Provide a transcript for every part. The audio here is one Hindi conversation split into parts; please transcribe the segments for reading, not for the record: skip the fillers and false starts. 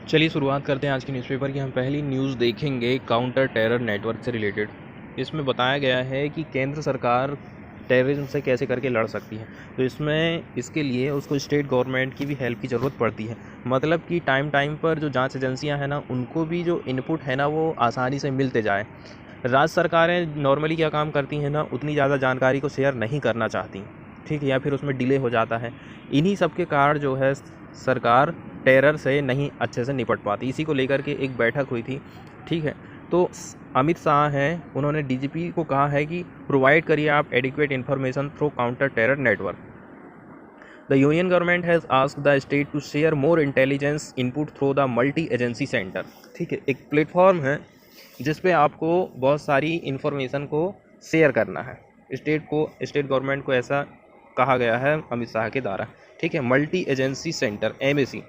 चलिए शुरुआत करते हैं आज की न्यूज़पेपर की। हम पहली न्यूज़ देखेंगे काउंटर टेरर नेटवर्क से रिलेटेड। इसमें बताया गया है कि केंद्र सरकार टेररिज्म से कैसे करके लड़ सकती है। तो इसके लिए उसको स्टेट गवर्नमेंट की भी हेल्प की ज़रूरत पड़ती है। मतलब कि टाइम पर जो जांच एजेंसियां हैं ना, उनको भी जो इनपुट है ना वो आसानी से मिलते जाए। राज्य सरकारें नॉर्मली क्या काम करती हैं ना, उतनी ज़्यादा जानकारी को शेयर नहीं करना चाहती, ठीक है, या फिर उसमें डिले हो जाता है। इन्हीं सब के कारण जो है सरकार टेरर से नहीं अच्छे से निपट पाती। इसी को लेकर के एक बैठक हुई थी, ठीक है। तो अमित शाह हैं, उन्होंने डीजीपी को कहा है कि प्रोवाइड करिए आप adequate information through counter terror network. The union government has asked the state to share more intelligence input through the multi agency centre. ठीक है, एक प्लेटफॉर्म है जिस पे आपको बहुत सारी इन्फॉर्मेशन को शेयर करना है। स्टेट गवर्नमेंट को ऐसा कहा गया है अमित शाह के द्वारा, ठीक है। मल्टी एजेंसी सेंटर MAC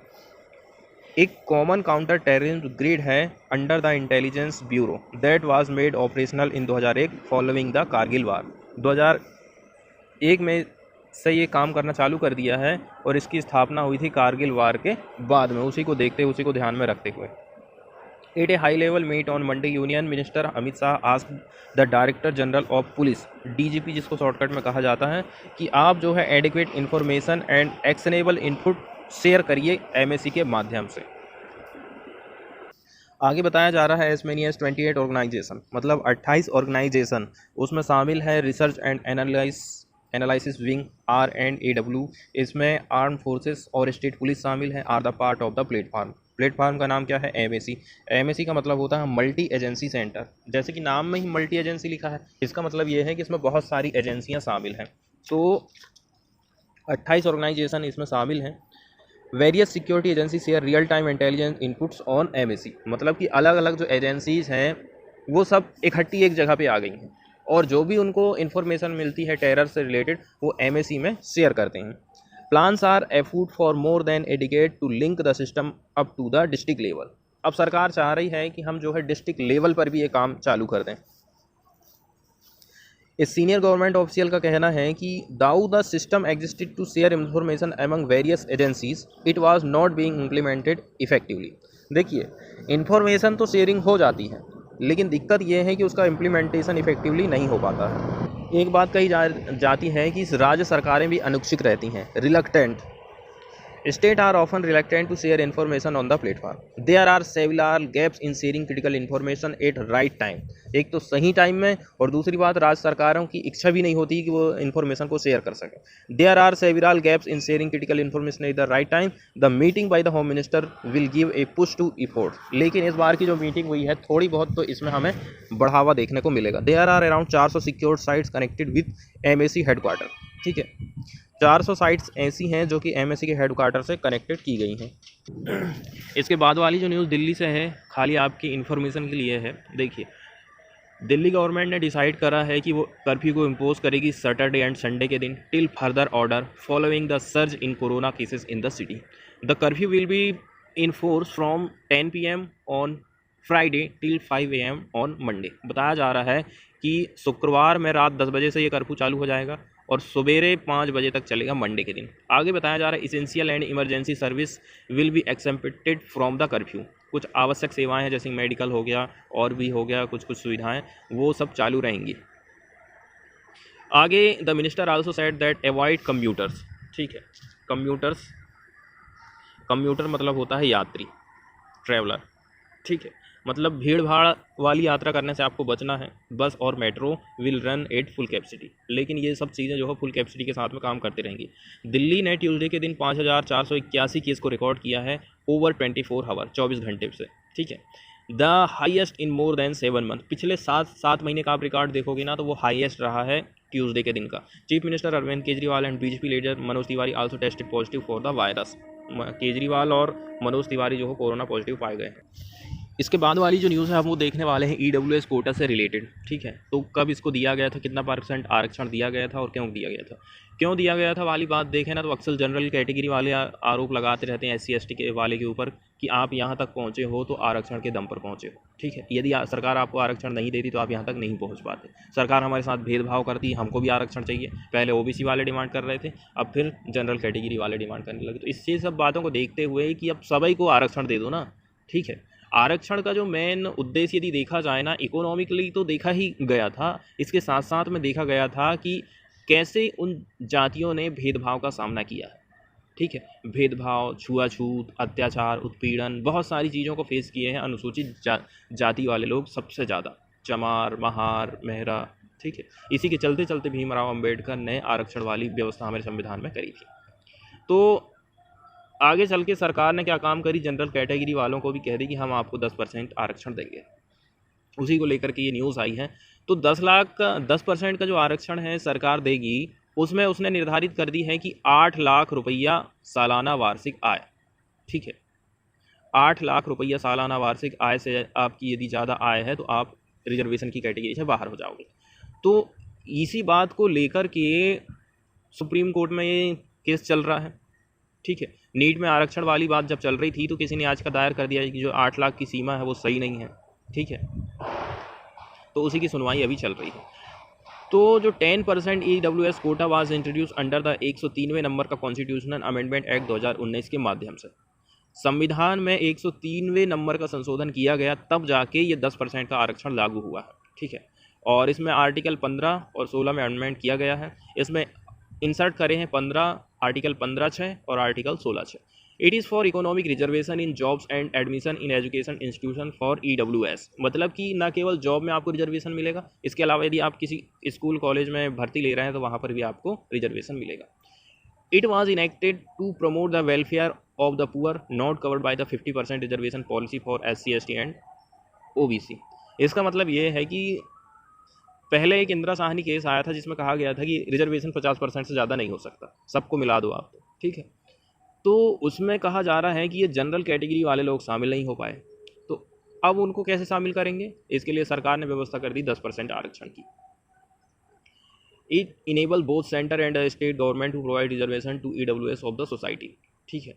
एक कॉमन काउंटर टेररिज्म ग्रिड है under the intelligence bureau that was made operational in 2001 following the Kargil war. 2001 में से ये काम करना चालू कर दिया है और इसकी स्थापना हुई थी कारगिल वार के बाद में। उसी को ध्यान में रखते हुए at a high level meet on Monday union minister Amit Shah asked the director general of police, DGP जिसको शॉर्टकट में कहा जाता है, कि आप जो है adequate information and actionable input share करिए MAC के माध्यम से। आगे बताया जा रहा है एज मेनी एज 28 ऑर्गेनाइजेशन, मतलब 28 ऑर्गेनाइजेशन उसमें शामिल है। Research and analysis wing R&AW, इसमें आर्म फोर्सेस और स्टेट पुलिस शामिल है। Are the part of the platform का नाम क्या है? MAC का मतलब होता है मल्टी एजेंसी सेंटर। जैसे कि नाम में ही मल्टी एजेंसी लिखा है, इसका मतलब ये है कि इसमें बहुत सारी एजेंसियां शामिल हैं। तो 28 ऑर्गेनाइजेशन इसमें शामिल हैं। Various security agency share real time intelligence inputs on MAC, मतलब कि अलग अलग जो एजेंसीज हैं वो सब इकट्ठी एक जगह पे आ गई हैं और जो भी उनको इन्फॉर्मेशन मिलती है टेरर से रिलेटेड वो MAC में शेयर करते हैं। Plans are afoot for more than a decade to link the system up to the district level. अब सरकार चाह रही है कि हम जो है डिस्ट्रिक्ट लेवल पर भी ये काम चालू कर दें। इस सीनियर गवर्नमेंट ऑफिशियल का कहना है कि though the system existed to share information among various agencies, it was not being implemented effectively. देखिए, इंफॉर्मेशन तो शेयरिंग हो जाती है, लेकिन दिक्कत यह है कि उसका इम्प्लीमेंटेशन इफेक्टिवली नहीं हो पाता है। एक बात कही जाती है कि राज्य सरकारें भी अनुत्सुक रहती हैं, reluctant. States are often reluctant to share information on the platform. There are several gaps in sharing critical information at right time. एक तो सही टाइम में, और दूसरी बात राज्य सरकारों की इच्छा भी नहीं होती कि वो इन्फॉर्मेशन को शेयर कर सकें। There are several gaps in sharing critical information at the right time. The meeting by the Home Minister will give a push to effort. लेकिन इस बार की जो मीटिंग हुई है थोड़ी बहुत तो इसमें हमें बढ़ावा देखने को मिलेगा। There are around 400 secure sites connected with MAC headquarter. ठीक है, 400 साइट्स ऐसी हैं जो कि MAC के हेडक्वार्टर से कनेक्टेड की गई हैं। इसके बाद वाली जो न्यूज़ दिल्ली से है, खाली आपकी इन्फॉर्मेशन के लिए है। देखिए, दिल्ली गवर्नमेंट ने डिसाइड करा है कि वो कर्फ्यू को इम्पोज करेगी सैटरडे एंड संडे के दिन till further order following the surge in corona cases in the city. The curfew will be in force from 10 PM on Friday till 5 AM on Monday. बताया जा रहा है कि शुक्रवार में रात 10 बजे से ये कर्फ्यू चालू हो जाएगा और सवेरे 5 बजे तक चलेगा मंडे के दिन। आगे बताया जा रहा है essential and emergency service will be exempted from the curfew. कुछ आवश्यक सेवाएं हैं जैसे मेडिकल हो गया और भी हो गया, कुछ सुविधाएं वो सब चालू रहेंगी। आगे the minister also said that avoid commuters. ठीक है, कम्यूटर मतलब होता है यात्री, ट्रैवलर। ठीक है, मतलब भीड़ भाड़ वाली यात्रा करने से आपको बचना है। बस और metro will run at full capacity, लेकिन ये सब चीज़ें जो है फुल कैपेसिटी के साथ में काम करती रहेंगी। दिल्ली ने ट्यूसडे के दिन 5481 केस को रिकॉर्ड किया है ओवर 24 आवर, 24 घंटे से। ठीक है, the highest in more than 7 month. पिछले 7 महीने का आप रिकॉर्ड देखोगे ना तो वो हाईएस्ट रहा है ट्यूसडे के दिन का। Chief minister Arvind Kejriwal and BJP leader Manoj Tiwari also tested positive for the virus. Kejriwal और मनोज तिवारी जो है कोरोना पॉजिटिव पाए गए हैं। इसके बाद वाली जो न्यूज़ है हम वो देखने वाले हैं EWS कोटा से रिलेटेड। ठीक है, तो कब इसको दिया गया था, कितना % आरक्षण दिया गया था और क्यों दिया गया था वाली बात देखें ना तो अक्सर जनरल कैटेगरी वाले आरोप लगाते रहते हैं SC ST के वाले के ऊपर कि आप यहाँ तक पहुँचे हो तो आरक्षण के दम पर पहुँचे हो। ठीक है, यदि सरकार आपको आरक्षण नहीं देती तो आप यहाँ तक नहीं पहुँच पाते। सरकार हमारे साथ भेदभाव करती है, हमको भी आरक्षण चाहिए। पहले OBC वाले डिमांड कर रहे थे, अब फिर जनरल कैटेगरी वाले डिमांड करने लगे। तो इससे सब बातों को देखते हुए कि अब सभी को आरक्षण दे दो ना, ठीक है। आरक्षण का जो मेन उद्देश्य यदि देखा जाए ना, इकोनॉमिकली तो देखा ही गया था, इसके साथ साथ में देखा गया था कि कैसे उन जातियों ने भेदभाव का सामना किया है। ठीक है, भेदभाव, छुआछूत, अत्याचार, उत्पीड़न, बहुत सारी चीज़ों को फेस किए हैं अनुसूचित जाति वाले लोग सबसे ज़्यादा, चमार, महार, मेहरा। ठीक है, इसी के चलते चलते भीमराव अंबेडकर ने आरक्षण वाली व्यवस्था हमारे संविधान में करी थी। तो आगे चल के सरकार ने क्या काम करी, जनरल कैटेगरी वालों को भी कह दी कि हम आपको 10% आरक्षण देंगे। उसी को लेकर के ये न्यूज़ आई है। तो 10 लाख का 10% का जो आरक्षण है सरकार देगी, उसमें उसने निर्धारित कर दी है कि 8 लाख रुपया सालाना वार्षिक आय। ठीक है, 8 लाख रुपया सालाना वार्षिक आय से आपकी यदि ज़्यादा आय है तो आप रिजर्वेशन की कैटेगरी से बाहर हो जाओगे। तो इसी बात को लेकर के सुप्रीम कोर्ट में ये केस चल रहा है। ठीक है, नीट में आरक्षण वाली बात जब चल रही थी तो किसी ने याचिका दायर कर दिया कि जो 8 लाख की सीमा है वो सही नहीं है। ठीक है, तो उसी की सुनवाई अभी चल रही है। तो जो 10% EWS quota was introduce under the 103वें नंबर का कॉन्स्टिट्यूशनल अमेंडमेंट एक्ट 2019 के माध्यम से संविधान में 103वें नंबर का संशोधन किया गया, तब जाके ये 10% का आरक्षण लागू हुआ है। ठीक है, और इसमें आर्टिकल 15 और 16 में अमेंडमेंट किया गया है। इसमें इंसर्ट करे हैं 15 आर्टिकल 15(6) और article 16(6). It is for economic reservation in jobs and admission in education institution for EWS। मतलब कि न केवल जॉब में आपको रिजर्वेशन मिलेगा, इसके अलावा यदि आप किसी स्कूल कॉलेज में भर्ती ले रहे हैं तो वहाँ पर भी आपको रिजर्वेशन मिलेगा। It was enacted to promote the welfare of the poor not covered by the 50% reservation policy for SC ST and OBC। इसका मतलब ये है कि पहले एक इंदिरा साहनी केस आया था जिसमें कहा गया था कि रिजर्वेशन 50% से ज़्यादा नहीं हो सकता, सबको मिला दो आप। ठीक है, तो उसमें कहा जा रहा है कि ये जनरल कैटेगरी वाले लोग शामिल नहीं हो पाए, तो अब उनको कैसे शामिल करेंगे, इसके लिए सरकार ने व्यवस्था कर दी 10% आरक्षण की। It enable both centre and state government to provide reservation to EWS of the society. ठीक है,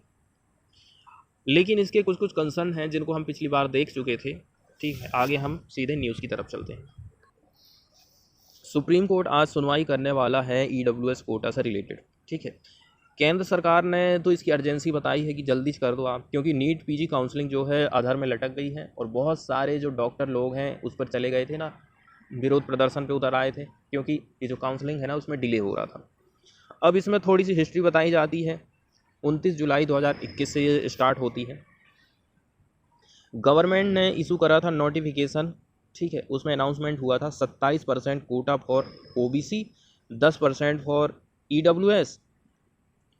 लेकिन इसके कुछ कुछ कंसर्न हैं जिनको हम पिछली बार देख चुके थे। ठीक है, आगे हम सीधे न्यूज़ की तरफ चलते हैं। सुप्रीम कोर्ट आज सुनवाई करने वाला है EWS कोटा से रिलेटेड। ठीक है, केंद्र सरकार ने तो इसकी अर्जेंसी बताई है कि जल्दी कर दो आप, क्योंकि नीट PG काउंसलिंग जो है आधार में लटक गई है और बहुत सारे जो डॉक्टर लोग हैं उस पर चले गए थे ना, विरोध प्रदर्शन पे उतर आए थे, क्योंकि ये जो काउंसलिंग है ना उसमें डिले हो रहा था। अब इसमें थोड़ी सी हिस्ट्री बताई जाती है। 29 जुलाई 2021 से ये स्टार्ट होती है। गवर्नमेंट ने इशू करा था नोटिफिकेशन। ठीक है, उसमें अनाउंसमेंट हुआ था 27% quota for OBC, 10% for EWS।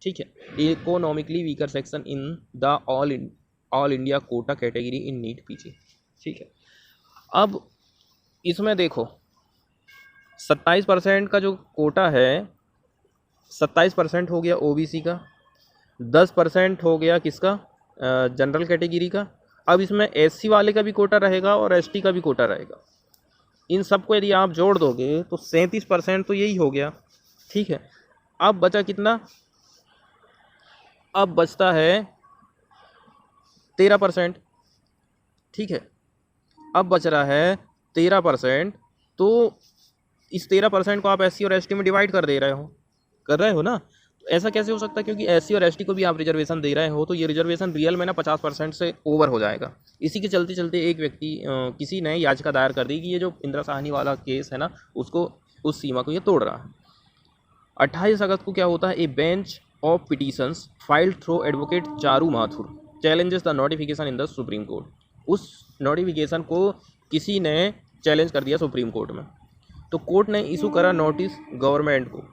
ठीक है, economically weaker section in the all India quota category in NEET PG। ठीक है, अब इसमें देखो 27% का जो कोटा है, 27% हो गया OBC का, 10% हो गया किसका, जनरल कैटेगरी का। अब इसमें SC वाले का भी कोटा रहेगा और ST का भी कोटा रहेगा। इन सबको यदि आप जोड़ दोगे तो 37% तो यही हो गया। ठीक है, अब बचा कितना, अब बचता है 13%। ठीक है, अब बच रहा है 13%। तो इस 13% को आप SC और ST में डिवाइड कर रहे हो ना। तो ऐसा कैसे हो सकता है, क्योंकि SC और ST को भी आप रिजर्वेशन दे रहे हो, तो ये रिजर्वेशन रियल में ना 50% से ओवर हो जाएगा। इसी के चलते चलते एक व्यक्ति किसी ने याचिका दायर कर दी कि ये जो इंदिरा साहनी वाला केस है ना, उसको उस सीमा को ये तोड़ रहा है। 28 अगस्त को क्या होता है, ए bench of petitions filed through advocate Charu Mathur challenges the notification in the supreme court. उस नोटिफिकेशन को किसी ने चैलेंज कर दिया सुप्रीम कोर्ट में, तो कोर्ट ने इशू करा नोटिस गवर्नमेंट को।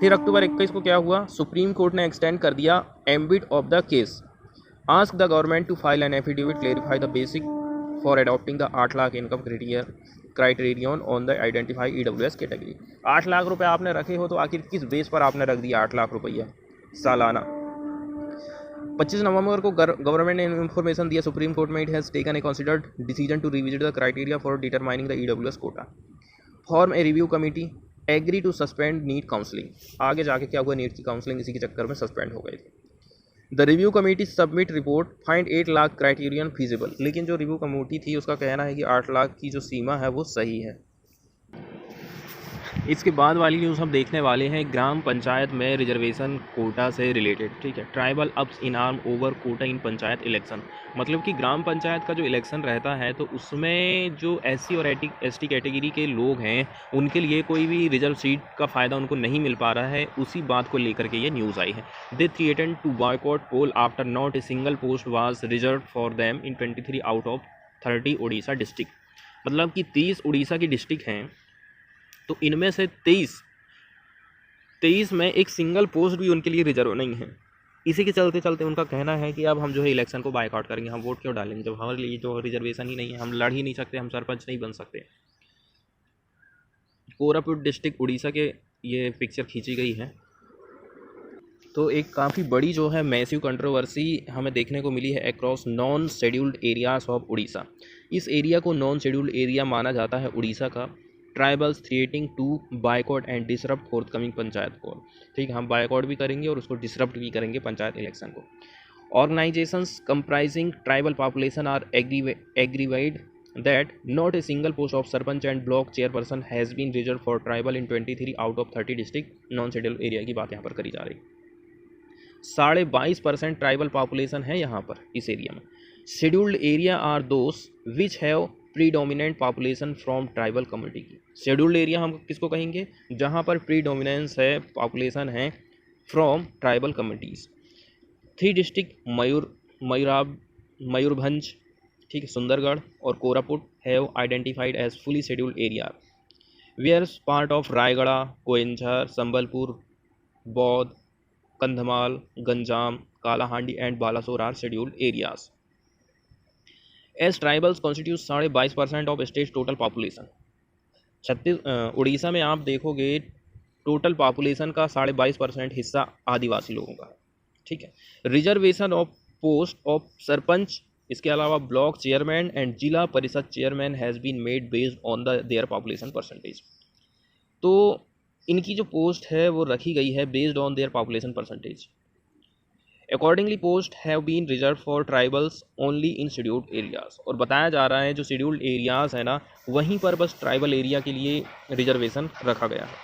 फिर अक्टूबर 21 को क्या हुआ, सुप्रीम कोर्ट ने एक्सटेंड कर दिया ambit of the case, ask the government to file an affidavit clarify the basic for adopting the 8 lakh income criterion on the identify EWS category. 8 lakh रुपये आपने रखे हो तो आखिर किस बेस पर आपने रख दिया 8 लाख रुपया सालाना। 25 नवंबर को गवर्नमेंट ने इन्फॉर्मेशन दिया सुप्रीम कोर्ट में, it has taken a considered decision to revisit the criteria for determining the EWS quota, form a review committee, agree to suspend NEET counselling. आगे जाके क्या हुआ, नीट की काउंसलिंग इसी के चक्कर में सस्पेंड हो गई थी। The review committee submit report find 8 lakh criterion feasible. लेकिन जो रिव्यू कमेटी थी उसका कहना है कि 8 लाख की जो सीमा है वो सही है। इसके बाद वाली न्यूज़ हम देखने वाले हैं ग्राम पंचायत में रिजर्वेशन कोटा से रिलेटेड। ठीक है, tribal ups in arm over quota in panchayat election. मतलब कि ग्राम पंचायत का जो इलेक्शन रहता है तो उसमें जो एससी और एसटी कैटेगरी के लोग हैं उनके लिए कोई भी रिजर्व सीट का फ़ायदा उनको नहीं मिल पा रहा है। उसी बात को लेकर के ये न्यूज़ आई है। They threaten to boycott poll after not a single post was reserve for them in 23 out of 30 Orissa district. मतलब कि 30 उड़ीसा की डिस्ट्रिक्ट हैं तो इनमें से 23 में एक सिंगल पोस्ट भी उनके लिए रिजर्व नहीं है। इसी के चलते चलते उनका कहना है कि अब हम जो है इलेक्शन को बायकॉट करेंगे, हम वोट क्यों डालेंगे जब हमारे लिए जो रिजर्वेशन ही नहीं है, हम लड़ ही नहीं सकते, हम सरपंच नहीं बन सकते। कोरापुट डिस्ट्रिक्ट उड़ीसा के ये पिक्चर खींची गई है। तो एक काफ़ी बड़ी जो है मैसिव कंट्रोवर्सी हमें देखने को मिली है across non scheduled areas of Orissa. इस एरिया को नॉन शेड्यूल्ड एरिया माना जाता है उड़ीसा का। Tribals threatening to boycott and disrupt forthcoming panchayat poll. ठीक है, हम बायकॉट भी करेंगे और उसको डिसरप्ट भी करेंगे पंचायत इलेक्शन को। Organisations comprising tribal population are aggrieved that not a single post of sarpanch and block chairperson has been reserved for tribal in 23 out of 30 district non scheduled area की बात यहाँ पर करी जा रही। 22.5% ट्राइबल पॉपुलेशन है यहाँ पर इस एरिया में। Scheduled area are those which have predominant population from tribal community की। शेड्यूल्ड एरिया हम किसको कहेंगे? जहाँ पर प्रीडोमिनेंस है, पॉपुलेशन है from tribal communities. 3 district Mayurbhanj, ठीक है, सुंदरगढ़ और Koraput have identified as fully scheduled area where part of Rayagada, Keonjhar, Sambalpur, Boudh, Kandhamal, Ganjam, Kalahandi and Balasore are scheduled areas. As tribals constitute 22.5% of state total population. Orissa में आप देखोगे टोटल पॉपुलेशन का 22.5% हिस्सा आदिवासी लोगों का है। ठीक है, reservation of post of sarpanch, इसके अलावा block chairman and zila parishad chairman has been made based on the their population percentage. तो इनकी जो पोस्ट है वो रखी गई है based on their population percentage. Accordingly post have been reserve for tribals only in scheduled areas. और बताया जा रहा है जो शेड्यूल्ड एरियाज है ना वहीं पर बस ट्राइबल एरिया के लिए रिजर्वेशन रखा गया है।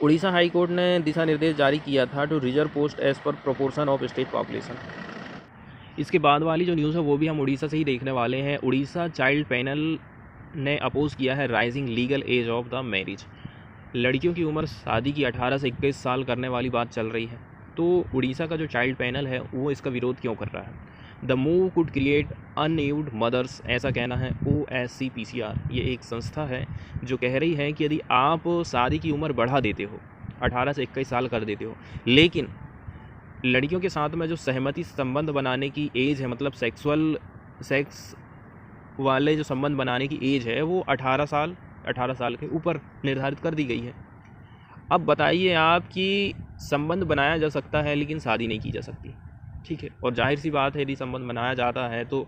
उड़ीसा हाई कोर्ट ने दिशा निर्देश जारी किया था to reserve post as per proportion of state population. इसके बाद वाली जो न्यूज़ है वो भी हम उड़ीसा से ही देखने वाले हैं। उड़ीसा चाइल्ड पैनल ने अपोज किया है rising legal age of the marriage. लड़कियों की उम्र शादी की 18 से 21 साल करने वाली बात चल रही है। तो उड़ीसा का जो चाइल्ड पैनल है वो इसका विरोध क्यों कर रहा है? The move could create unwed mothers, ऐसा कहना है OSCPCR। ये एक संस्था है जो कह रही है कि यदि आप शादी की उम्र बढ़ा देते हो, 18 से 21 साल कर देते हो, लेकिन लड़कियों के साथ में जो सहमति संबंध बनाने की एज है, मतलब सेक्स वाले जो संबंध बनाने की एज है वो 18 साल के ऊपर निर्धारित कर दी गई है। अब बताइए आप कि संबंध बनाया जा सकता है लेकिन शादी नहीं की जा सकती। ठीक है, और जाहिर सी बात है यदि संबंध बनाया जाता है तो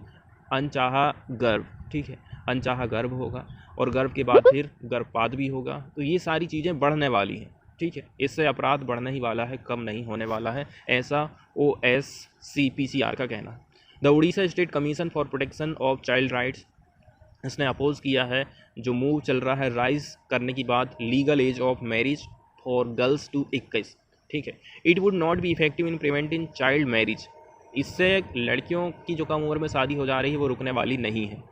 अनचाहा गर्भ, ठीक है, अनचाहा गर्भ होगा और गर्भ के बाद फिर गर्भपात भी होगा। तो ये सारी चीज़ें बढ़ने वाली हैं। ठीक है, इससे अपराध बढ़ने ही वाला है, कम नहीं होने वाला है, ऐसा OSCPCR का कहना है। The Orissa state commission for protection of child rights, इसने अपोज किया है जो मूव चल रहा है राइज करने की बात legal age of marriage for girls to 21। ठीक है, it would not be effective in preventing child marriage. इससे लड़कियों की जो कम उम्र में शादी हो जा रही है वो रुकने वाली नहीं है।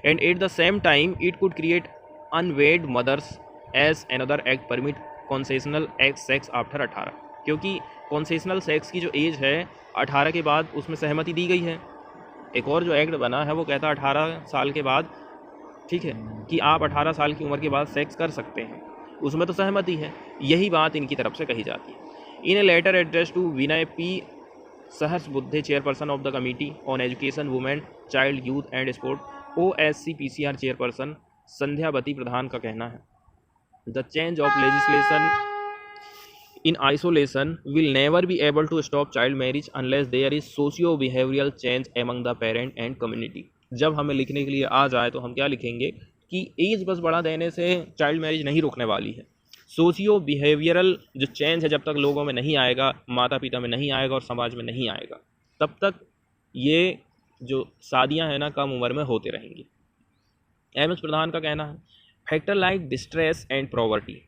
And at the same time it could create unwed mothers as another act permit consensual sex after 18, क्योंकि कॉन्सेशनल सेक्स की जो एज है 18 के बाद उसमें सहमति दी गई है। एक और जो एक्ट बना है वो कहता है 18 साल के बाद, ठीक है, कि आप 18 साल की उम्र के बाद सेक्स कर सकते हैं, उसमें तो सहमति है। यही बात इनकी तरफ से कही जाती है। In a letter address to Vinay P Sahasrabuddhe, chairperson of the committee on education, women, child, youth and sport, OSCPCR chairperson Sandhyabati Pradhan का कहना है the change of legislation in isolation will never be able to stop child marriage unless there is socio behavioural change among the parent and community. जब हमें लिखने के लिए आ जाए तो हम क्या लिखेंगे कि एज बस बढ़ा देने से चाइल्ड मैरिज नहीं रुकने वाली है। सोशियो बिहेवियरल जो चेंज है जब तक लोगों में नहीं आएगा, माता पिता में नहीं आएगा और समाज में नहीं आएगा, तब तक ये जो शादियां हैं ना कम उम्र में होते रहेंगी। MS प्रधान का कहना है factor like distress and poverty,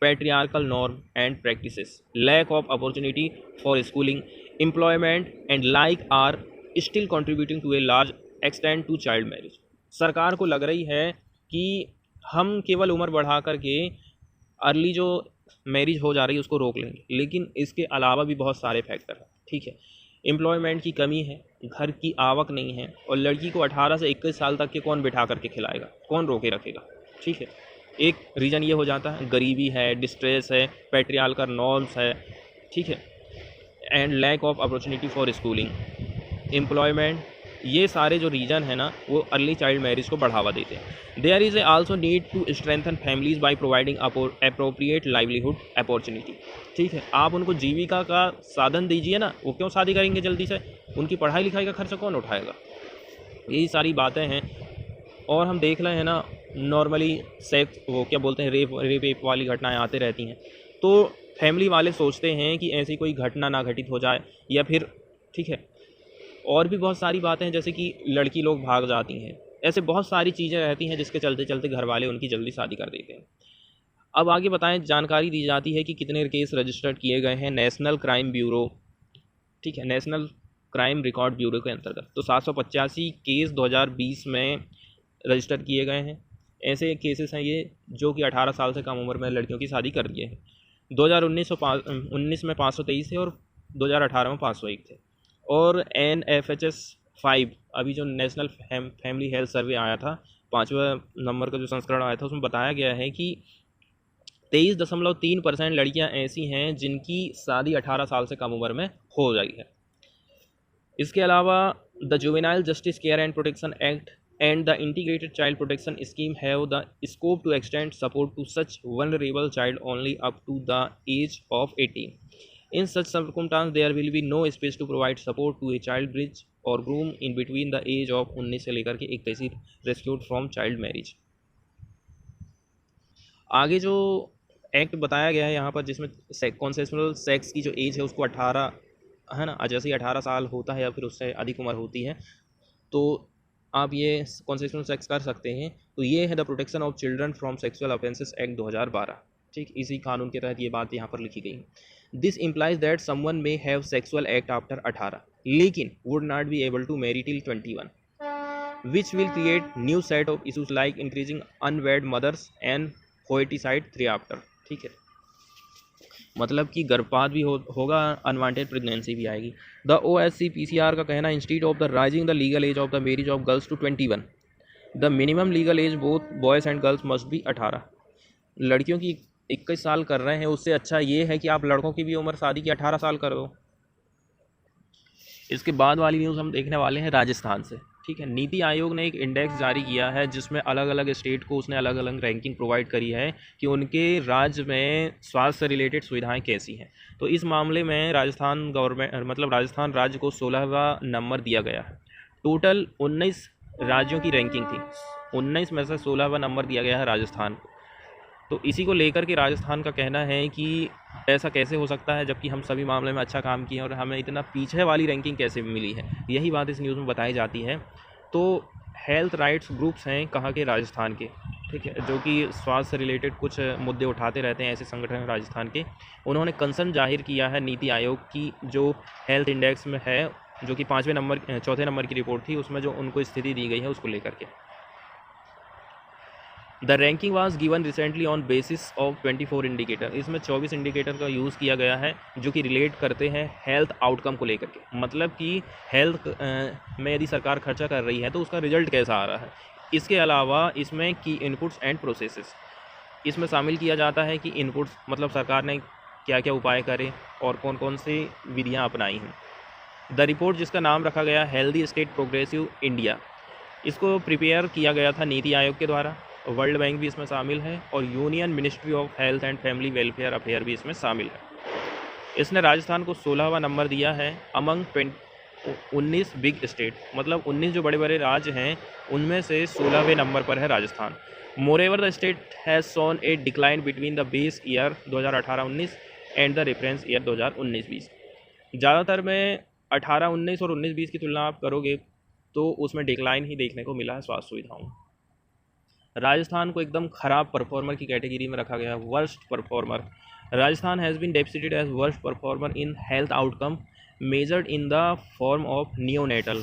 patriarchal norm and practices, lack of opportunity for schooling, employment and like are still contributing to a large extent to child marriage। सरकार को लग रही है कि हम केवल उम्र बढ़ा करके अर्ली जो मैरिज हो जा रही है उसको रोक लेंगे, लेकिन इसके अलावा भी बहुत सारे फैक्टर हैं। ठीक है, एम्प्लॉयमेंट की कमी है, घर की आवक नहीं है, और लड़की को 18 से 21 साल तक के कौन बिठा करके खिलाएगा, कौन रोके रखेगा। ठीक है, एक रीज़न ये हो जाता है, गरीबी है, डिस्ट्रेस है, पैट्रियार्कल नॉर्म्स है। ठीक है, and lack of opportunity for schooling, employment, ये सारे जो रीज़न है ना वो अर्ली चाइल्ड मैरिज को बढ़ावा देते हैं। There is also need to strengthen families by providing appropriate livelihood opportunity. ठीक है, आप उनको जीविका का साधन दीजिए ना, वो क्यों शादी करेंगे जल्दी से, उनकी पढ़ाई लिखाई का खर्चा कौन उठाएगा। यही सारी बातें हैं। और हम देख रहे हैं ना, नॉर्मली सेक्स, वो क्या बोलते हैं, रेप वाली घटनाएं आते रहती हैं, तो फैमिली वाले सोचते हैं कि ऐसी कोई घटना ना घटित हो जाए, या फिर ठीक है, और भी बहुत सारी बातें हैं, जैसे कि लड़की लोग भाग जाती हैं, ऐसे बहुत सारी चीज़ें रहती हैं जिसके चलते चलते घर वाले उनकी जल्दी शादी कर देते हैं। अब आगे बताएं, जानकारी दी जाती है कि कितने केस रजिस्टर्ड किए गए हैं नेशनल क्राइम ब्यूरो, ठीक है, नेशनल क्राइम रिकॉर्ड ब्यूरो के अंतर्गत। तो 785 केस 2020 में रजिस्टर किए गए हैं। ऐसे केसेस हैं ये जो कि 18 साल से कम उम्र में लड़कियों की शादी कर दिए हैं। 2019 में 523 थे और 2018 में 501 थे। और NFHS 5, अभी जो नेशनल फैमिली हेल्थ सर्वे आया था, 5वें नंबर का जो संस्करण आया था, उसमें बताया गया है कि 23.3% लड़कियां ऐसी हैं जिनकी शादी 18 साल से कम उम्र में हो गई है। इसके अलावा the juvenile justice care and protection act and the integrated child protection scheme have the scope to extend support to such vulnerable child only up to the age of 18. In such circumstance there will be no space to provide support to a child bridge or groom in between the age of 19 से लेकर के 81 rescued from child marriage। आगे जो एक्ट बताया गया है यहाँ पर, जिसमें कॉन्सेशनल सेक्स की जो एज है उसको 18 है ना, जैसे ही 18 साल होता है या फिर उससे अधिक उम्र होती है तो आप ये कॉन्सेशनल सेक्स कर सकते हैं। तो ये है the protection of children from sexual offences act 2012। ठीक, इसी कानून के तहत ये बात यहाँ पर लिखी गई। This implies that someone may have sexual act after 18 लेकिन would not be able to marry till 21, which will create new set of issues like increasing unwed mothers and foeticide thereafter. ठीक है, मतलब कि गर्भपात भी होगा, अनवांटेड प्रेगनेंसी भी आएगी। द OSCPCR का कहना, institute of the rising the legal age of the marriage of girls to 21, the minimum legal age both boys and girls must be 18। लड़कियों की 21 साल कर रहे हैं, उससे अच्छा ये है कि आप लड़कों की भी उम्र शादी की 18 साल करो। इसके बाद वाली न्यूज़ हम देखने वाले हैं राजस्थान से। ठीक है, नीति आयोग ने एक इंडेक्स जारी किया है जिसमें अलग अलग स्टेट को उसने अलग अलग रैंकिंग प्रोवाइड करी है कि उनके राज्य में स्वास्थ्य से रिलेटेड सुविधाएं कैसी हैं। तो इस मामले में राजस्थान गवर्नमेंट, मतलब राजस्थान राज्य को 16वां नंबर दिया गया है। टोटल 19 राज्यों की रैंकिंग थी, 19 में से 16वां नंबर दिया गया है राजस्थान को। तो इसी को लेकर के राजस्थान का कहना है कि ऐसा कैसे हो सकता है जबकि हम सभी मामले में अच्छा काम किए और हमें इतना पीछे वाली रैंकिंग कैसे मिली है, यही बात इस न्यूज़ में बताई जाती है। तो हेल्थ राइट्स ग्रुप्स हैं कहाँ के, राजस्थान के। ठीक है, जो कि स्वास्थ्य से रिलेटेड कुछ मुद्दे उठाते रहते हैं, ऐसे संगठन हैं राजस्थान के। उन्होंने कंसर्न जाहिर किया है नीति आयोग की जो हेल्थ इंडेक्स में है, जो कि 4थे नंबर की रिपोर्ट थी, उसमें जो उनको स्थिति दी गई है उसको लेकर के। The ranking was given recently on basis of 24 indicator. इसमें 24 इंडिकेटर का यूज़ किया गया है जो कि रिलेट करते हैं हेल्थ आउटकम को लेकर के, मतलब कि हेल्थ में यदि सरकार खर्चा कर रही है तो उसका रिजल्ट कैसा आ रहा है। इसके अलावा इसमें की इनपुट्स एंड प्रोसेसेस इसमें शामिल किया जाता है कि इनपुट्स मतलब सरकार ने क्या क्या उपाय करे और कौन कौन सी विधियाँ अपनाई हैं। द रिपोर्ट, जिसका नाम रखा गया हेल्दी स्टेट प्रोग्रेसिव इंडिया, इसको प्रिपेयर किया गया था नीति आयोग के द्वारा। वर्ल्ड बैंक भी इसमें शामिल है और union ministry of health and family welfare affair भी इसमें शामिल है। इसने राजस्थान को 16वां नंबर दिया है अमंग 19 बिग स्टेट, मतलब 19 जो बड़े बड़े राज्य हैं उनमें से 16वें नंबर पर है Rajasthan. Moreover the state has shown A decline between the base year 2018-19 and the reference year 2019-20। ज़्यादातर में 18-19 और 19-20 की तुलना आप करोगे तो उसमें डिक्लाइन ही देखने को मिला है स्वास्थ्य सुविधाओं। राजस्थान को एकदम ख़राब परफॉर्मर की कैटेगरी में रखा गया, worst performer. Rajasthan has been depicted as worst performer in health outcome measured in the form of neonatal.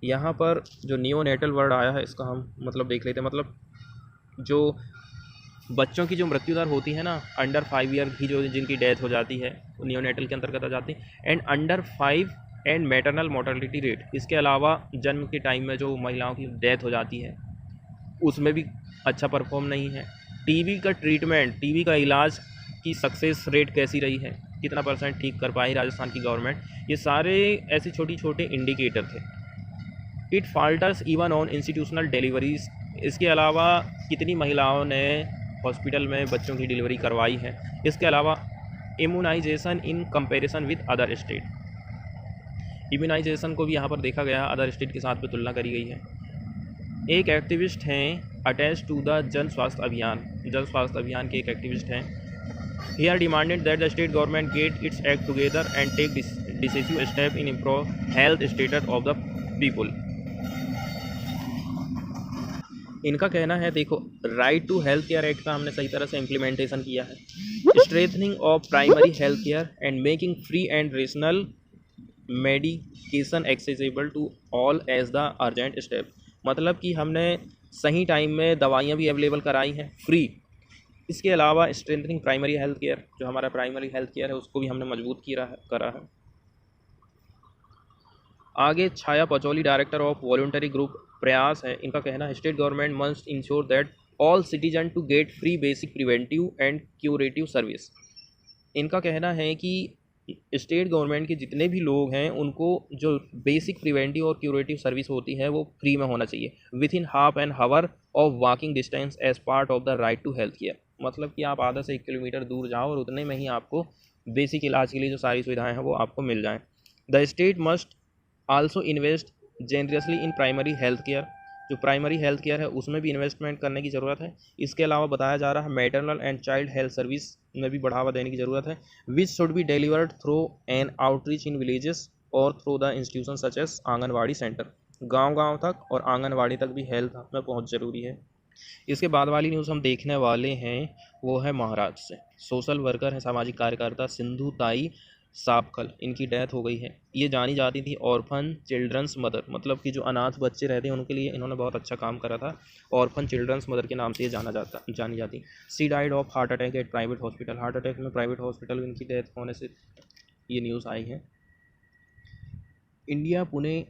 यहाँ पर जो नियोनेटल वर्ड आया है इसका हम मतलब देख लेते हैं। मतलब जो बच्चों की जो मृत्यु दर होती है ना, अंडर 5 ईयर की जो जिनकी डेथ हो जाती है वो नियोनेटल के अंतर्गत आ जाती है। And under 5 and maternal mortality rate, इसके अलावा जन्म के टाइम में जो महिलाओं की डेथ हो जाती है उसमें भी अच्छा परफॉर्म नहीं है। टीबी का ट्रीटमेंट, टीबी का इलाज की सक्सेस रेट कैसी रही है, कितना % ठीक कर पाई राजस्थान की गवर्नमेंट, ये सारे ऐसे छोटे छोटे इंडिकेटर थे। It falters even on institutional deliveries, इसके अलावा कितनी महिलाओं ने हॉस्पिटल में बच्चों की डिलीवरी करवाई है। इसके अलावा immunisation in comparison with other state, immunisation को भी यहाँ पर देखा गया, अदर स्टेट के साथ में तुलना करी गई है। एक एक्टिविस्ट हैं अटैच टू द जन स्वास्थ्य अभियान, जन स्वास्थ्य अभियान के एक एक्टिविस्ट हैं। He are demanded that the state government get its act together and take decisive step in improve health status of the people. इनका कहना है, देखो, right to health care act का हमने सही तरह से इम्प्लीमेंटेशन किया है, strengthening of primary health care and making free and rational medication accessible to all as the urgent step. मतलब कि हमने सही टाइम में दवाइयाँ भी अवेलेबल कराई हैं फ्री। इसके अलावा स्ट्रेंथनिंग प्राइमरी हेल्थ केयर, जो हमारा प्राइमरी हेल्थ केयर है उसको भी हमने मजबूत करा है। आगे Chhaya Pacholi, director of voluntary group Prayas है, इनका कहना है state government must ensure that all citizen to get free basic preventive and curative service. इनका कहना है कि स्टेट गवर्नमेंट के जितने भी लोग हैं उनको जो बेसिक प्रिवेंटिव और क्यूरेटिव सर्विस होती है वो फ्री में होना चाहिए within half an hour of walking distance as part of the right to health care. मतलब कि आप आधा से 1 किलोमीटर दूर जाओ और उतने में ही आपको बेसिक इलाज के लिए जो सारी सुविधाएं हैं वो आपको मिल जाएं। The state must also invest generously in primary health care, जो प्राइमरी हेल्थ केयर है उसमें भी इन्वेस्टमेंट करने की ज़रूरत है। इसके अलावा बताया जा रहा है maternal and child health service में भी बढ़ावा देने की ज़रूरत है, which should be delivered through an outreach in villages और through the institution such as anganwadi centre. गांव-गांव तक और आंगनवाड़ी तक भी हेल्थ में पहुंच जरूरी है। इसके बाद वाली न्यूज़ हम देखने वाले हैं वो है महाराष्ट्र से। सोशल वर्कर है, सामाजिक कार्यकर्ता सिंधु ताई सापकल, इनकी डेथ हो गई है। ये जानी जाती थी ऑर्फन चिल्ड्रंस मदर, मतलब कि जो अनाथ बच्चे रहते हैं उनके लिए इन्होंने बहुत अच्छा काम करा था। ऑर्फन चिल्ड्रंस मदर के नाम से ये जानी जाती। She died of heart attack eight private hospital, heart attack में प्राइवेट हॉस्पिटल में इनकी डेथ होने से ये न्यूज़ आई है। India Pune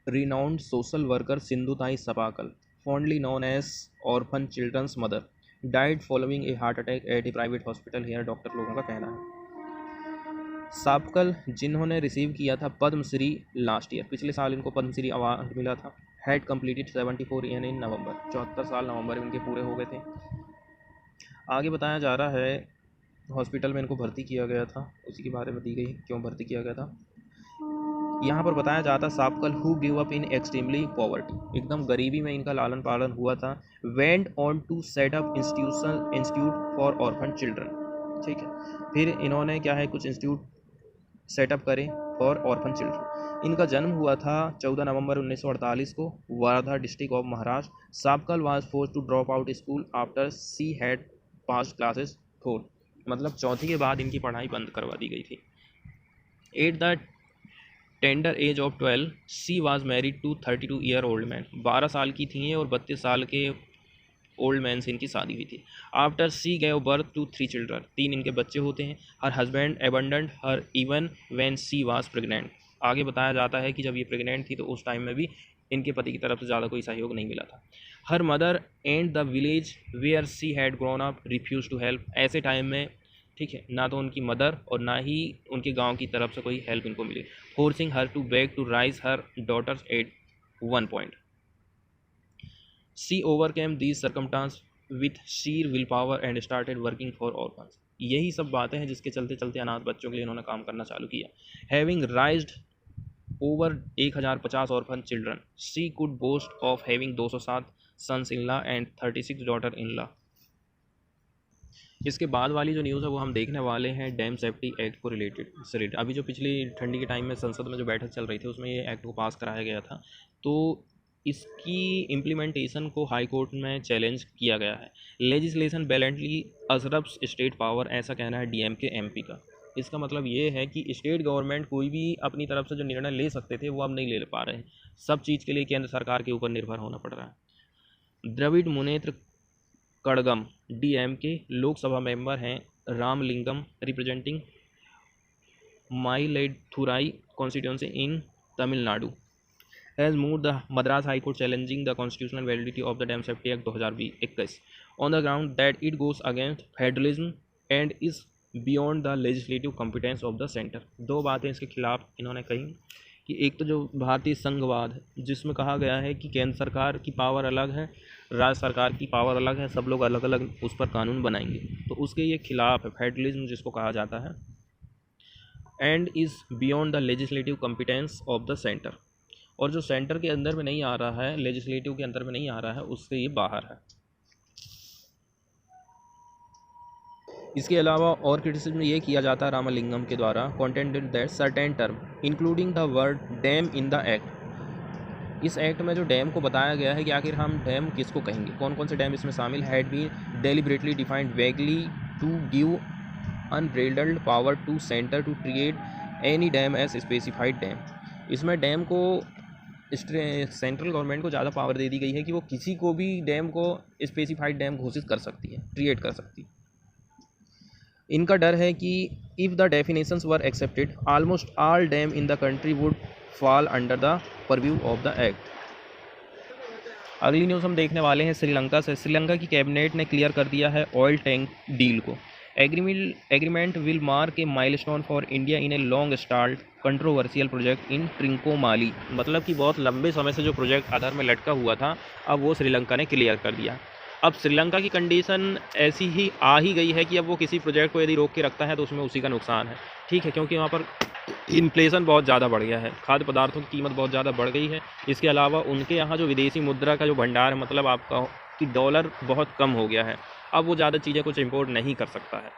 renowned social worker Sindhu ताई सपाकल, fondly known as orphan children's mother, died following a heart attack at a private hospital here, doctor लोगों का कहना है। सापकल जिन्होंने रिसीव किया था पद्मश्री लास्ट ईयर, पिछले साल इनको पद्मश्री अवार्ड मिला था, हैड कंप्लीटेड 74 ईयर इन नवंबर, 74 साल नवंबर में इनके पूरे हो गए थे। आगे बताया जा रहा है हॉस्पिटल में इनको भर्ती किया गया था, उसी के बारे में दी गई क्यों भर्ती किया गया था। यहाँ पर बताया जाता Sapkal who give up in extremely poverty, एकदम गरीबी में इनका लालन पालन हुआ था। Went on to set up institute for orphan children, ठीक है, फिर इन्होंने क्या है कुछ इंस्टीट्यूट सेटअप करे फॉर ऑर्फन चिल्ड्रन। इनका जन्म हुआ था 14 नवंबर 1948 को Wardha district of Maharashtra. Sapkal was forced to drop out school after she had passed classes 4, मतलब चौथी के बाद इनकी पढ़ाई बंद करवा दी गई थी। At the tender age of 12 she was married to 32 year old man, 12 साल की थी और 32 साल के ओल्ड मैन से इनकी शादी हुई थी। After she gave birth to 3 children, 3 इनके बच्चे होते हैं। Her husband abandoned her even when she was pregnant, आगे बताया जाता है कि जब ये प्रेग्नेंट थी तो उस टाइम में भी इनके पति की तरफ से ज़्यादा कोई सहयोग नहीं मिला था। Her mother and the village where she had grown up refuse to help, ऐसे टाइम में, ठीक है, ना तो उनकी मदर और ना ही उनके गांव की तरफ से कोई हेल्प इनको मिली। Forcing her to beg to raise her daughters at 1 point. She overcame these circumstances with sheer will power and started working for orphans, यही सब बातें हैं जिसके चलते चलते अनाथ बच्चों के लिए इन्होंने काम करना चालू किया। Having raised over 1050 orphan children, she could boast of having 207 sons in law and 36 daughter in law. इसके बाद वाली जो न्यूज़ है वो हम देखने वाले हैं डैम सेफ्टी एक्ट को रिलेटेड। अभी जो पिछली ठंडी के टाइम में संसद में जो बैठक चल रही थी उसमें ये एक्ट को पास कराया गया था। तो इसकी इम्प्लीमेंटेशन को हाई कोर्ट में चैलेंज किया गया है। लेजिस्लेशन बैलेंटली अजरब्स स्टेट पावर, ऐसा कहना है डीएमके एमपी का। इसका मतलब ये है कि स्टेट गवर्नमेंट कोई भी अपनी तरफ से जो निर्णय ले सकते थे वो अब नहीं ले पा रहे हैं, सब चीज़ के लिए केंद्र सरकार के ऊपर निर्भर होना पड़ रहा है। द्रविड़ मुनेत्र कड़गम डीएमके लोकसभा मेंबर हैं, Ramalingam representing Mayiladuthurai constituency in Tamil Nadu has moved the Madras High Court challenging the constitutional validity of the Dam Safety Act 2021 on the ground that it goes against federalism and is beyond the legislative competence of the center। दो बातें इसके खिलाफ इन्होंने कही कि एक तो जो भारतीय संघवाद है जिसमें कहा गया है कि केंद्र सरकार की पावर अलग है, राज्य सरकार की पावर अलग है, सब लोग अलग अलग उस पर कानून बनाएंगे, तो उसके ये खिलाफ है फेडरलिज्म जिसको कहा जाता है, and is beyond the legislative competence of the centre, और जो सेंटर के अंदर में नहीं आ रहा है, लेजिस्लेटिव के अंदर में नहीं आ रहा है, उससे ये बाहर है। इसके अलावा और क्रिटिसिज्म ये किया जाता है रामलिंगम के द्वारा, contended that certain term including the word dam in the act, इस एक्ट में जो डैम को बताया गया है कि आखिर हम डैम किसको कहेंगे, कौन कौन से डैम इसमें शामिल, had been deliberately defined vaguely to give unbridled power to centre to create any dam as specified dam. इसमें डैम को सेंट्रल गवर्नमेंट को ज़्यादा पावर दे दी गई है कि वो किसी को भी डैम को स्पेसिफाइड डैम घोषित कर सकती है, क्रिएट कर सकती है। इनका डर है कि if the definitions were accepted almost all dam in the country would fall under the purview of the act. अगली न्यूज़ हम देखने वाले हैं श्रीलंका से। श्रीलंका की कैबिनेट ने क्लियर कर दिया है ऑयल टैंक डील को। Agreement will mark a milestone for India in a long stalled controversial project in Trincomalee, मतलब कि बहुत लंबे समय से जो प्रोजेक्ट आधार में लटका हुआ था, अब वो श्रीलंका ने क्लियर कर दिया। अब श्रीलंका की कंडीशन ऐसी ही आ ही गई है कि अब वो किसी प्रोजेक्ट को यदि रोक के रखता है तो उसमें उसी का नुकसान है, ठीक है, क्योंकि वहाँ पर इन्फ्लेशन बहुत ज़्यादा बढ़ गया है, खाद्य पदार्थों की कीमत बहुत ज़्यादा बढ़ गई है। इसके अलावा उनके यहाँ जो विदेशी मुद्रा का जो भंडार है, मतलब आपका कि डॉलर बहुत कम हो गया है, अब वो ज़्यादा चीज़ें कुछ इंपोर्ट नहीं कर सकता है।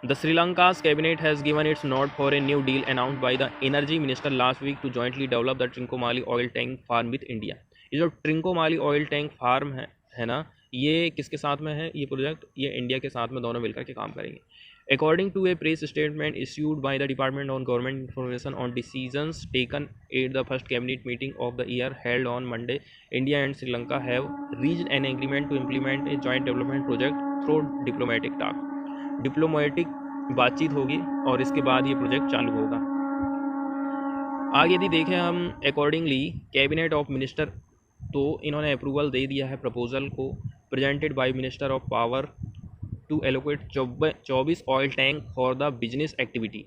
The Sri Lanka's cabinet has given its nod for a new deal announced by the energy minister last week to jointly develop the Trincomalee oil tank farm with India। ये जो ट्रिंकोमाली ऑयल टैंक फार्म है ना, ये किसके साथ में है ये प्रोजेक्ट, ये इंडिया के साथ में दोनों मिलकर के काम करेंगे। According to a press statement issued by the Department of Government Information on decisions taken at the first cabinet meeting of the year held on Monday, India and Sri Lanka have reached an agreement to implement a joint development project through diplomatic talk। Diplomatic बातचीत होगी और इसके बाद ये प्रोजेक्ट चालू होगा। आगे यदि देखें हम अकॉर्डिंगली कैबिनेट ऑफ मिनिस्टर, तो इन्होंने अप्रूवल दे दिया है प्रपोजल को presented by minister of power to allocate 24 oil tank for the business activity,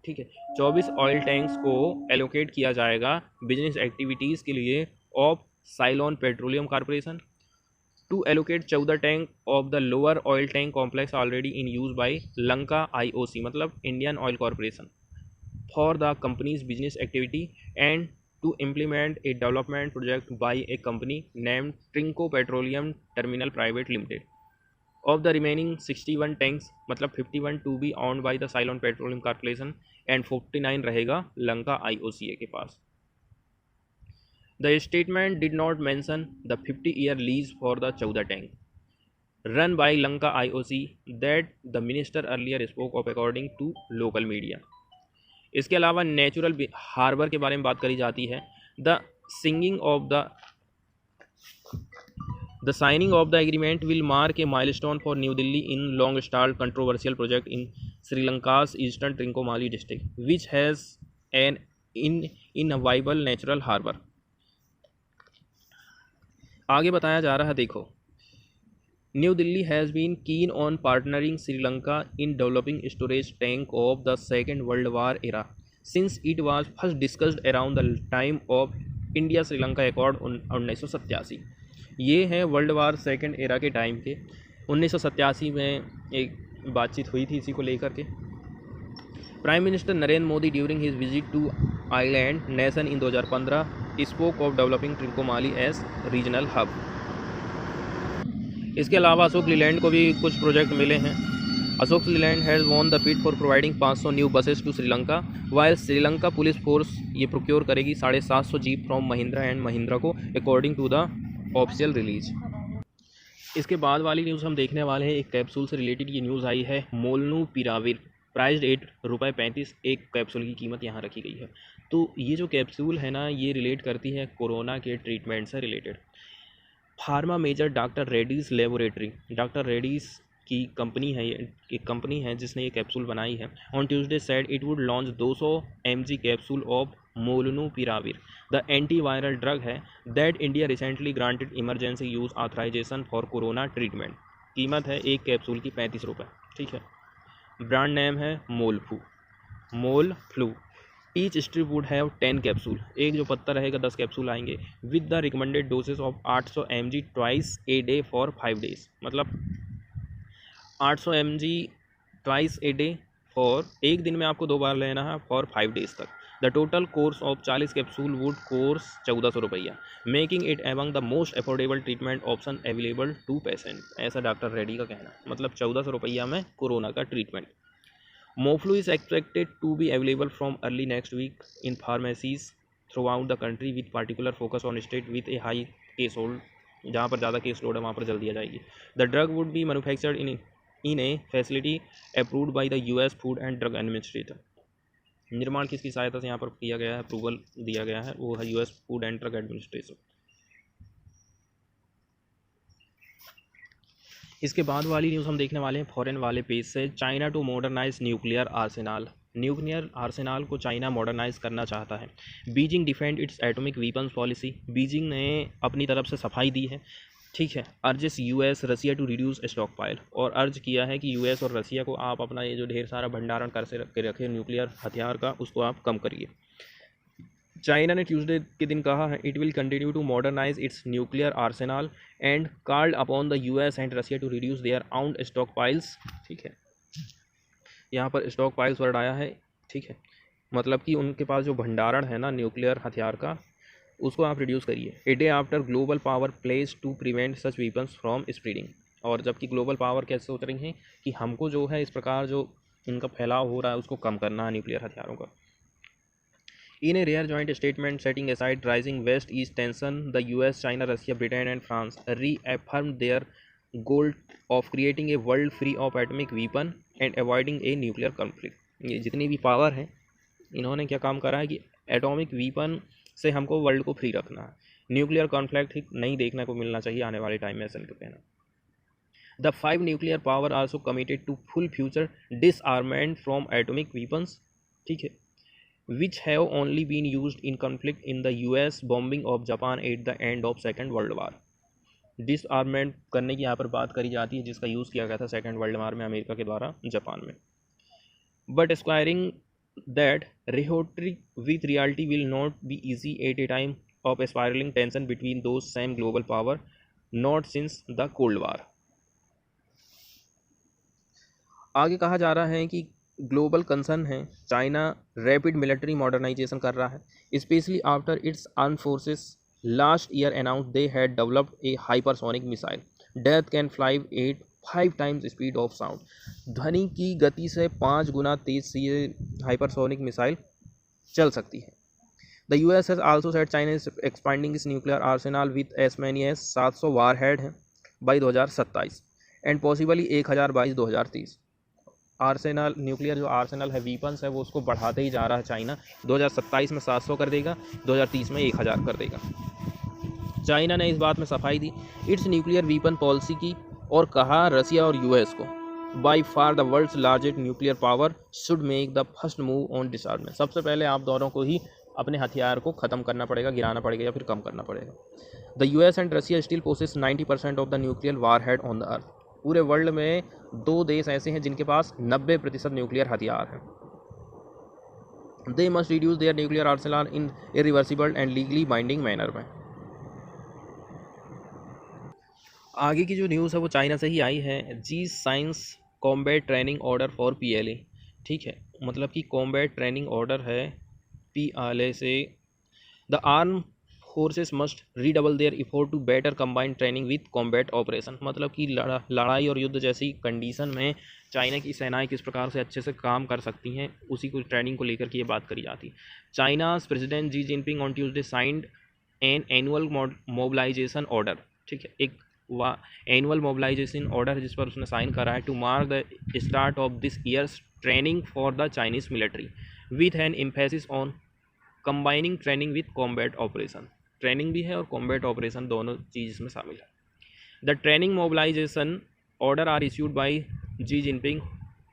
ठीक है, 24 ऑयल टैंक्स को एलोकेट किया जाएगा बिजनेस एक्टिविटीज़ के लिए of Ceylon petroleum corporation, to allocate 14 tank of the lower oil tank complex already in use by Lanka IOC, मतलब Indian oil corporation, for the company's business activity, and to implement a development project by a company named Trinco Petroleum Terminal Private Limited। Of the remaining 61 tanks, मतलब 51 to be owned by the Ceylon Petroleum Corporation and 49 रहेगा लंका IOCA के पास। The statement did not mention the 50-year lease for the 14 tank run by Lanka IOC that the minister earlier spoke of according to local media। इसके अलावा नेचुरल हार्बर के बारे में बात करी जाती है। The signing of the agreement will mark a milestone for New Delhi in long stalled controversial project in Sri Lanka's eastern Trincomalee district which has an enviable natural harbour. आगे बताया जा रहा है, देखो, New Delhi has been keen on partnering Sri Lanka in developing storage tank of the Second World War era since it was first discussed around the time of India Sri Lanka Accord 1987। ये है वर्ल्ड वार सेकेंड एरा के टाइम के 1987 में एक बातचीत हुई थी इसी को लेकर के। Prime minister Narendra Modi during his visit to island nation in 2015 spoke of developing Trincomalee as regional hub. इसके अलावा अशोक लीलैंड को भी कुछ प्रोजेक्ट मिले हैं। Ashok Leyland has won the bid for providing 500 new buses to Sri Lanka, while Sri Lanka police force ये प्रोक्योर करेगी 750 jeep from Mahindra and Mahindra को, according to the official release. इसके बाद वाली न्यूज़ हम देखने वाले हैं, एक कैप्सूल से रिलेटेड ये न्यूज़ आई है। मोलनूपिराविर प्राइस्ड ₹8.35 एक कैप्सूल की कीमत यहाँ रखी गई है। तो ये जो कैप्सूल है ना, ये रिलेट करती है कोरोना के ट्रीटमेंट से related. Pharma major doctor Reddy's laboratory, doctor Reddy's की कंपनी है, ये एक कंपनी है जिसने ये कैप्सूल बनाई है। On Tuesday said it would launch 200 mg capsule of molnupiravir, the antiviral drug है that India recently granted emergency use authorisation for corona treatment. कीमत है एक कैप्सूल की ₹35, ठीक है। ब्रांड नेम है Molflu. Each strip would have 10 capsule, एक जो पत्ता रहेगा 10 कैप्सूल आएंगे, with the recommended dosage of 800 mg twice a day for 5 days. मतलब 800 mg twice a day for, एक दिन में आपको 2 बार लेना है फॉर 5 डेज तक। The total course of 40 capsule would course ₹1400, making it among the most affordable treatment option available to patient, ऐसा डॉक्टर रेड्डी का कहना है। मतलब ₹1400 में कोरोना का treatment. Moflu is expected to be available from early next week in pharmacies throughout the country with particular focus on state with a high case load, जहाँ पर ज़्यादा केस लोड है वहाँ पर जल्दी आ जाएगी। The drug would be manufactured in a facility approved by the US Food and Drug Administrator। निर्माण किसकी सहायता से यहाँ पर किया गया है, अप्रूवल दिया गया है, वो है US Food and Drug Administration। इसके बाद वाली न्यूज़ हम देखने वाले हैं फॉरेन वाले पेज से। China to modernise nuclear arsenal, nuclear arsenal को चाइना मॉडर्नाइज करना चाहता है। Beijing defend its atomic weapons policy, Beijing ने अपनी तरफ से सफाई दी है, ठीक है। Urges US Russia to reduce stockpile, और अर्ज किया है कि यूएस और रसिया को आप अपना ये जो ढेर सारा भंडारण कर से रखे न्यूक्लियर हथियार का, उसको आप कम करिए। चाइना ने ट्यूसडे के दिन कहा है it will continue to modernise its nuclear arsenal and called upon the US and Russia to reduce their own stockpiles, ठीक है। यहाँ पर स्टॉक पाइल्स वर्ड आया है, ठीक है। मतलब कि उनके पास जो भंडारण है ना न्यूक्लियर हथियार का, उसको आप रिड्यूस करिए। A day after global power pledge to prevent such weapons from spreading, और जबकि ग्लोबल पावर कैसे सोच रही हैं कि हमको जो है इस प्रकार जो इनका फैलाव हो रहा है उसको कम करना है न्यूक्लियर हथियारों का। In a rare joint statement setting aside rising West-East tension, the US, China, Russia, Britain and France reaffirmed their goal of creating a world free of atomic weapon and avoiding a nuclear conflict। ये जितनी भी पावर है, इन्होंने क्या काम करा है कि एटॉमिक वीपन से हमको वर्ल्ड को फ्री रखना है, न्यूक्लियर कॉन्फ्लिक्ट नहीं देखने को मिलना चाहिए आने वाले टाइम में, ऐसा इनका कहना। The 5 nuclear power also committed to full future disarmament from atomic weapons, ठीक है, which have only been used in conflict in the US bombing of Japan at the end of Second World War। डिसआर्मेंट करने की यहाँ पर बात करी जाती है, जिसका यूज़ किया गया था सेकेंड वर्ल्ड वार में अमेरिका के द्वारा जापान में। But squaring that rhetoric with reality will not be easy at a time of spiralling tension between those same global power not since the cold war. आगे कहा जा रहा है कि ग्लोबल कंसर्न है, चाइना रैपिड मिलिट्री मॉडर्नाइजेशन कर रहा है, specially after its armed forces last year announce they had developed a hypersonic missile that can fly at 5 times speed of sound. ध्वनि की गति से 5 गुना तेज से ये हाइपरसोनिक मिसाइल चल सकती है। The US has also said China is expanding its nuclear arsenal with as many as 700 warhead हैं by 2027 and possibly 1000 by 2030। Arsenal nuclear जो आर्सेनल है, वीपन्स है, वो उसको बढ़ाते ही जा रहा है चाइना। 2027 में 700 कर देगा, 2030 में 1000 कर देगा। चाइना ने इस बात में सफाई दी इट्स न्यूक्लियर वीपन पॉलिसी की, और कहा रसिया और यूएस को by far the world's largest nuclear power should make the first move on disarmament. सबसे पहले आप दोनों को ही अपने हथियार को ख़त्म करना पड़ेगा, गिराना पड़ेगा या फिर कम करना पड़ेगा। The US and Russia still possess 90% of the nuclear warhead on the earth. पूरे वर्ल्ड में 2 देश ऐसे हैं जिनके पास 90% न्यूक्लियर हथियार हैं। They must reduce there nuclear Arsenal in irreversible and legally binding manner में। आगे की जो न्यूज़ है वो चाइना से ही आई है। Xi signs combat training order for PLA, ठीक है, मतलब कि कॉम्बैट ट्रेनिंग ऑर्डर है पीएलए से। The arm forces must redouble their effort to better combine training with combat operation. मतलब कि लड़ाई और युद्ध जैसी कंडीशन में चाइना की सेनाएं किस प्रकार से अच्छे से काम कर सकती हैं, उसी को ट्रेनिंग को लेकर के ये बात करी जाती है। China's president Xi Jinping on Tuesday signed an annual mobilisation order. ठीक है, एक एनुअल मोबिलाइजेशन ऑर्डर जिस पर उसने साइन करा है to mark the start of this year's training for the Chinese military with an emphasis on combining training with combat operation. Training भी है और कॉम्बैट ऑपरेशन, दोनों चीज़ इसमें शामिल है। The training mobilisation order are issued by Xi Jinping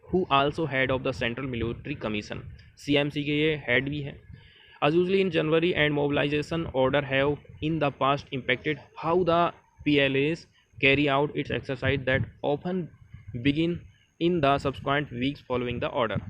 who also head of the central military commission. CMC के ये हेड भी हैं। As usually in January and mobilization order have in the past impacted how the PLAs carry out its exercise that often begin in the subsequent weeks following the order।